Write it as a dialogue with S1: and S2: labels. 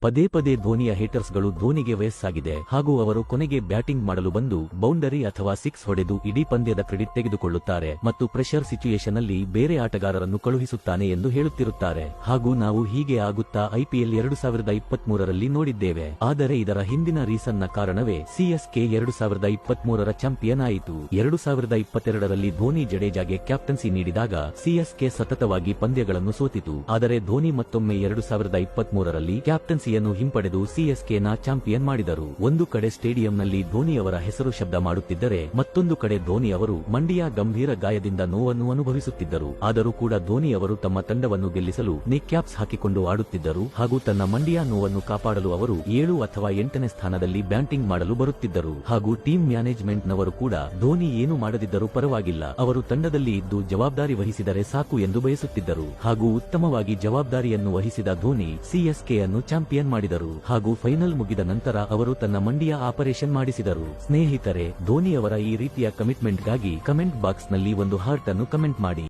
S1: ಪದೇ ಪದೇ ಧೋನಿಯ ಹೇಟರ್ಸ್ಗಳು ಧೋನಿಗೆ ವಯಸ್ಸಾಗಿದೆ ಹಾಗೂ ಅವರು ಕೊನೆಗೆ ಬ್ಯಾಟಿಂಗ್ ಮಾಡಲು ಬಂದು ಬೌಂಡರಿ ಅಥವಾ ಸಿಕ್ಸ್ ಹೊಡೆದು ಇಡೀ ಪಂದ್ಯದ ಕ್ರೆಡಿಟ್ ತೆಗೆದುಕೊಳ್ಳುತ್ತಾರೆ ಮತ್ತು ಪ್ರೆಷರ್ ಸಿಚುಯೇಷನ್ ಅಲ್ಲಿ ಬೇರೆ ಆಟಗಾರರನ್ನು ಕಳುಹಿಸುತ್ತಾನೆ ಎಂದು ಹೇಳುತ್ತಿರುತ್ತಾರೆ. ಹಾಗೂ ನಾವು ಹೀಗೆ ಆಗುತ್ತಾ IPL 2023ರಲ್ಲಿ ನೋಡಿದ್ದೇವೆ. ಆದರೆ ಇದರ ಹಿಂದಿನ ರೀಸನ್ನ ಕಾರಣವೇ CSK 2023ರ ಚಾಂಪಿಯನ್ ಆಯಿತು. 2022ರಲ್ಲಿ ಧೋನಿ ಜಡೇಜಾಗೆ ಕ್ಯಾಪ್ಟನ್ಸಿ ನೀಡಿದಾಗ CSK ಸತತವಾಗಿ ಪಂದ್ಯಗಳನ್ನು ಸೋತಿತು. ಆದರೆ ಧೋನಿ ಮತ್ತೊಮ್ಮೆ 2023ರಲ್ಲಿ ಕ್ಯಾಪ್ಟನ್ಸಿಯನ್ನು ಹಿಂಪಡೆದು CSKನ ಚಾಂಪಿಯನ್ ಮಾಡಿದರು. ಒಂದು ಕಡೆ ಸ್ಟೇಡಿಯಂನಲ್ಲಿ ಧೋನಿ ಅವರ ಹೆಸರು ಶಬ್ದ ಮಾಡುತ್ತಿದ್ದರೆ ಮತ್ತೊಂದು ಕಡೆ ಧೋನಿ ಅವರು ಮಂಡಿಯ ಗಂಭೀರ ಗಾಯದಿಂದ ನೋವನ್ನು ಅನುಭವಿಸುತ್ತಿದ್ದರು. ಆದರೂ ಕೂಡ ಧೋನಿ ಅವರು ತಮ್ಮ ತಂಡವನ್ನು ಗೆಲ್ಲಿಸಲು ನೆಕ್ ಕ್ಯಾಪ್ಸ್ ಹಾಕಿಕೊಂಡು ಆಡುತ್ತಿದ್ದರು ಹಾಗೂ ತನ್ನ ಮಂಡಿಯ ನೋವನ್ನು ಕಾಪಾಡಲು ಅವರು 7 ಅಥವಾ 8ನೇ ಸ್ಥಾನದಲ್ಲಿ ಬ್ಯಾಟಿಂಗ್ ಮಾಡಲು ಬರುತ್ತಿದ್ದರು. ಹಾಗೂ ಟೀಮ್ ಮ್ಯಾನೇಜ್ಮೆಂಟ್ ನವರು ಕೂಡ ಧೋನಿ ಏನು ಮಾಡದಿದ್ದರೂ ಪರವಾಗಿಲ್ಲ, ಅವರು ತಂಡದಲ್ಲಿ ಇದ್ದು ಜವಾಬ್ದಾರಿ ವಹಿಸಿದರೆ ಸಾಕು ಎಂದು ಬಯಸುತ್ತಿದ್ದರು. ಹಾಗೂ ಉತ್ತಮವಾಗಿ ಜವಾಬ್ದಾರಿಯನ್ನು ವಹಿಸಿದ ಧೋನಿ CSKಯನ್ನು ಚಾಂಪಿಯನ್ ಮಾಡಿದರು. ಹಾಗೂ ಫೈನಲ್ ಮುಗಿದ ನಂತರ ಅವರು ತನ್ನ ಮಂಡಿಯ ಆಪರೇಷನ್ ಮಾಡಿಸಿದರು. ಸ್ನೇಹಿತರೆ, ಧೋನಿ ಅವರ ಈ ರೀತಿಯ ಕಮಿಟ್ಮೆಂಟ್ಗಾಗಿ ಕಮೆಂಟ್ ಬಾಕ್ಸ್ ನಲ್ಲಿ ಒಂದು ಹಾರ್ಟ್ ಅನ್ನು ಕಮೆಂಟ್ ಮಾಡಿ.